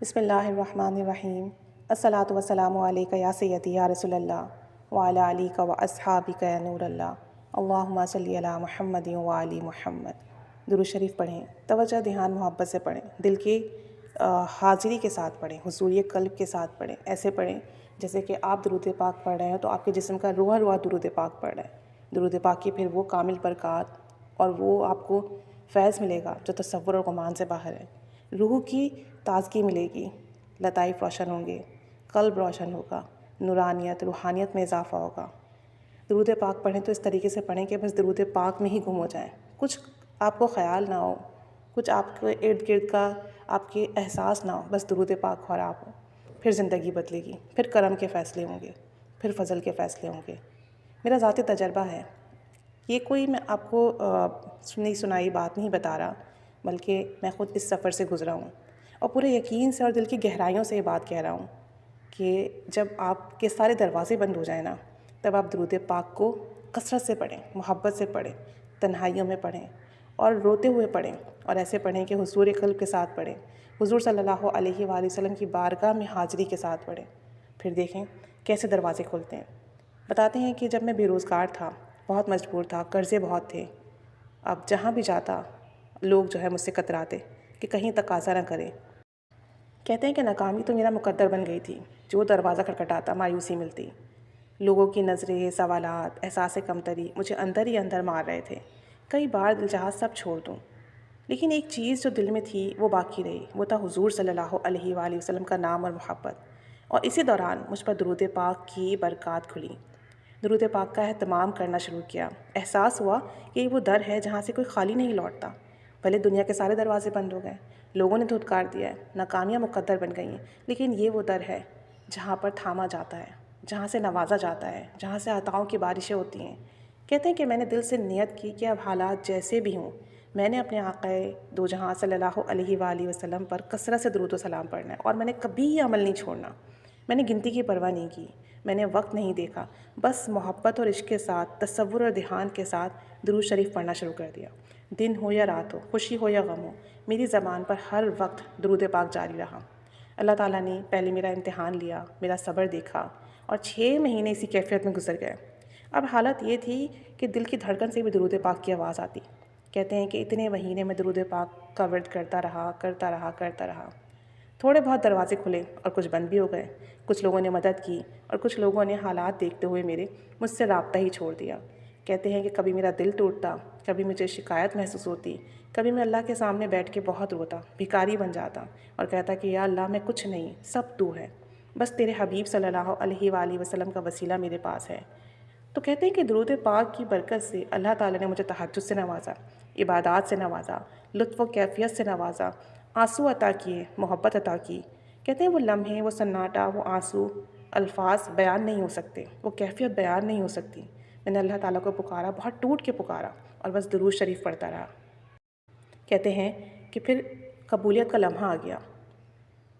بسم اللہ الرحمن الرحیم۔ الصلاۃ والسلام علیک یا سیدی یا رسول اللہ وعلی آلک و اصحابک یا نور اللہ، اللہم صلی علی محمد وعلی محمد۔ درود شریف پڑھیں، توجہ دھیان محبت سے پڑھیں، دل کی حاضری کے ساتھ پڑھیں، حضوری قلب کے ساتھ پڑھیں۔ ایسے پڑھیں جیسے کہ آپ درود پاک پڑھ رہے ہیں تو آپ کے جسم کا روح روح درود پاک پڑھ رہا ہے۔ درود پاک کی پھر وہ کامل برکات اور وہ آپ کو فیض ملے گا جو تصور اور گمان سے باہر ہے۔ روح کی تازگی ملے گی، لطائف روشن ہوں گے، قلب روشن ہوگا، نورانیت روحانیت میں اضافہ ہوگا۔ درود پاک پڑھیں تو اس طریقے سے پڑھیں کہ بس درود پاک میں ہی گم ہو جائیں، کچھ آپ کو خیال نہ ہو، کچھ آپ کے ارد گرد کا آپ کے احساس نہ ہو، بس درود پاک اور آپ ہو۔ پھر زندگی بدلے گی، پھر کرم کے فیصلے ہوں گے، پھر فضل کے فیصلے ہوں گے۔ میرا ذاتی تجربہ ہے، یہ کوئی میں آپ کو سنی سنائی بات نہیں بتا رہا، بلکہ میں خود اس سفر سے گزرا ہوں اور پورے یقین سے اور دل کی گہرائیوں سے یہ بات کہہ رہا ہوں کہ جب آپ کے سارے دروازے بند ہو جائیں نا، تب آپ درود پاک کو کثرت سے پڑھیں، محبت سے پڑھیں، تنہائیوں میں پڑھیں اور روتے ہوئے پڑھیں، اور ایسے پڑھیں کہ حضور قلب کے ساتھ پڑھیں، حضور صلی اللہ علیہ وآلہ وسلم کی بارگاہ میں حاضری کے ساتھ پڑھیں۔ پھر دیکھیں کیسے دروازے کھلتے ہیں۔ بتاتے ہیں کہ جب میں بے روزگار تھا، بہت مجبور تھا، قرضے بہت تھے، اب جہاں بھی جاتا لوگ جو ہے مجھ سے کتراتے کہ کہیں تقاضا نہ کرے۔ کہتے ہیں کہ ناکامی تو میرا مقدر بن گئی تھی، جو دروازہ کھٹکھٹاتا مایوسی ملتی۔ لوگوں کی نظریں، سوالات، احساس کمتری مجھے اندر ہی اندر مار رہے تھے۔ کئی بار دل چاہا سب چھوڑ دوں، لیکن ایک چیز جو دل میں تھی وہ باقی رہی، وہ تھا حضور صلی اللہ علیہ وآلہ وسلم کا نام اور محبت۔ اور اسی دوران مجھ پر درود پاک کی برکات کھلی، درود پاک کا اہتمام کرنا شروع کیا۔ احساس ہوا کہ یہ وہ در ہے جہاں سے کوئی خالی نہیں لوٹتا۔ بھلے دنیا کے سارے دروازے بند ہو گئے، لوگوں نے دھتکار دیا ہے، ناکامیاں مقدر بن گئی ہیں، لیکن یہ وہ در ہے جہاں پر تھاما جاتا ہے، جہاں سے نوازا جاتا ہے، جہاں سے عطاؤں کی بارشیں ہوتی ہیں۔ کہتے ہیں کہ میں نے دل سے نیت کی کہ اب حالات جیسے بھی ہوں، میں نے اپنے آقا دو جہاں صلی اللہ علیہ وآلہ وسلم پر کثرت سے درود و سلام پڑھنا ہے، اور میں نے کبھی یہ عمل نہیں چھوڑنا۔ میں نے گنتی کی پرواہ نہیں کی، میں نے وقت نہیں دیکھا، بس محبت اور عشق کے ساتھ، تصور اور دھیان کے ساتھ درود شریف پڑھنا شروع کر دیا۔ دن ہو یا رات ہو، خوشی ہو یا غم ہو، میری زبان پر ہر وقت درود پاک جاری رہا۔ اللہ تعالیٰ نے پہلے میرا امتحان لیا، میرا صبر دیکھا، اور 6 مہینے اسی کیفیت میں گزر گئے۔ اب حالت یہ تھی کہ دل کی دھڑکن سے بھی درود پاک کی آواز آتی۔ کہتے ہیں کہ اتنے مہینے میں درود پاک کا ورد کرتا رہا۔ تھوڑے بہت دروازے کھلے اور کچھ بند بھی ہو گئے، کچھ لوگوں نے مدد کی اور کچھ لوگوں نے حالات دیکھتے ہوئے مجھ سے رابطہ ہی چھوڑ دیا۔ کہتے ہیں کہ کبھی میرا دل ٹوٹتا، کبھی مجھے شکایت محسوس ہوتی، کبھی میں اللہ کے سامنے بیٹھ کے بہت روتا، بھکاری بن جاتا اور کہتا کہ یا اللہ میں کچھ نہیں، سب تو ہے، بس تیرے حبیب صلی اللہ علیہ وآلہ وسلم کا وسیلہ میرے پاس ہے۔ تو کہتے ہیں کہ درود پاک کی برکت سے اللہ تعالیٰ نے مجھے تہجد سے نوازا، عبادات سے نوازا، لطف و کیفیت سے نوازا، آنسو عطا کیے، محبت عطا کی۔ کہتے ہیں وہ لمحے، وہ سناٹا، وہ آنسو، الفاظ بیان نہیں ہو سکتے، وہ کیفیت بیان نہیں ہو سکتی۔ میں نے اللہ تعالیٰ کو پکارا، بہت ٹوٹ کے پکارا، اور بس درود شریف پڑھتا رہا۔ کہتے ہیں کہ پھر قبولیت کا لمحہ آ گیا،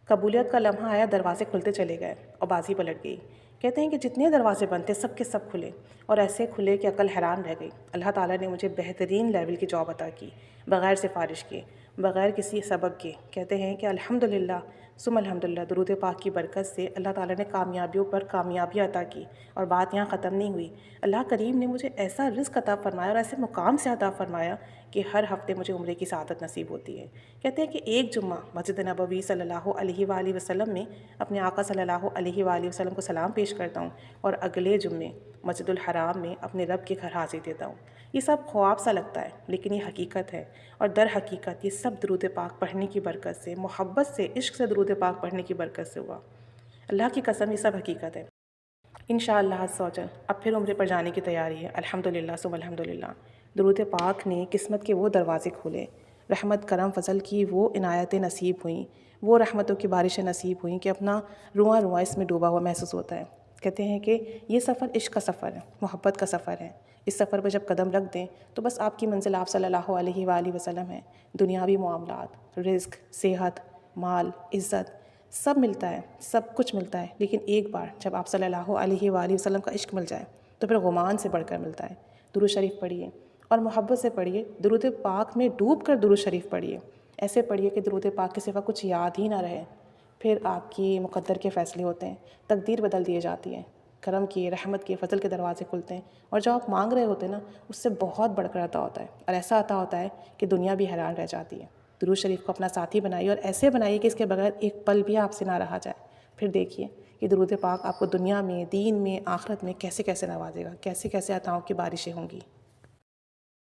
قبولیت کا لمحہ آیا، دروازے کھلتے چلے گئے اور بازی پلٹ گئی۔ کہتے ہیں کہ جتنے دروازے بند تھے سب کے سب کھلے، اور ایسے کھلے کہ عقل حیران رہ گئی۔ اللہ تعالیٰ نے مجھے بہترین لیول کی جاب عطا کی، بغیر سفارش کے، بغیر کسی سبب کے۔ کہتے ہیں کہ الحمدللہ ثم الحمدللہ، درود پاک کی برکت سے اللہ تعالیٰ نے کامیابیوں پر کامیابی عطا کی، اور بات یہاں ختم نہیں ہوئی۔ اللہ کریم نے مجھے ایسا رزق عطا فرمایا اور ایسے مقام سے عطا فرمایا کہ ہر ہفتے مجھے عمرے کی سعادت نصیب ہوتی ہے۔ کہتے ہیں کہ ایک جمعہ مسجد نبوی صلی اللہ علیہ وآلہ وسلم میں اپنے آقا صلی اللہ علیہ وآلہ وسلم کو سلام پیش کرتا ہوں، اور اگلے جمعے مسجد الحرام میں اپنے رب کے گھر حاضری دیتا ہوں۔ یہ سب خواب سا لگتا ہے، لیکن یہ حقیقت ہے، اور در حقیقت یہ سب درود پاک پڑھنے کی برکت سے، محبت سے، عشق سے درود پاک پڑھنے کی برکت سے ہوا۔ اللہ کی قسم یہ سب حقیقت ہے۔ انشاءاللہ عز و جل اب پھر عمرے پر جانے کی تیاری ہے، الحمدللہ ثم الحمدللہ۔ درود پاک نے قسمت کے وہ دروازے کھولے، رحمت کرم فضل کی وہ عنایتیں نصیب ہوئیں، وہ رحمتوں کی بارشیں نصیب ہوئیں کہ اپنا رواں رواں اس میں ڈوبا ہوا محسوس ہوتا ہے۔ کہتے ہیں کہ یہ سفر عشق کا سفر ہے، محبت کا سفر ہے۔ اس سفر پہ جب قدم رکھ دیں تو بس آپ کی منزل آپ صلی اللہ علیہ وآلہ وسلم ہے۔ دنیاوی معاملات، رزق، صحت، مال، عزت، سب ملتا ہے، سب کچھ ملتا ہے، لیکن ایک بار جب آپ صلی اللہ علیہ وآلہ وسلم کا عشق مل جائے تو پھر غمان سے بڑھ کر ملتا ہے۔ درود شریف پڑھیے اور محبت سے پڑھیے، درود پاک میں ڈوب کر درود شریف پڑھیے، ایسے پڑھیے کہ درود پاک کے سوا کچھ یاد ہی نہ رہے۔ پھر آپ کی مقدر کے فیصلے ہوتے ہیں، تقدیر بدل دی جاتی ہے، کرم کی، رحمت کے، فضل کے دروازے کھلتے ہیں، اور جو آپ مانگ رہے ہوتے ہیں نا اس سے بہت بڑھ کر عطا ہوتا ہے، اور ایسا عطا ہوتا ہے کہ دنیا بھی حیران رہ جاتی ہے۔ درود شریف کو اپنا ساتھی بنائیے، اور ایسے بنائیے کہ اس کے بغیر ایک پل بھی آپ سے نہ رہا جائے۔ پھر دیکھیے کہ درود پاک آپ کو دنیا میں، دین میں، آخرت میں کیسے کیسے نوازے گا، کیسے کیسے عطاؤں کی بارشیں ہوں گی۔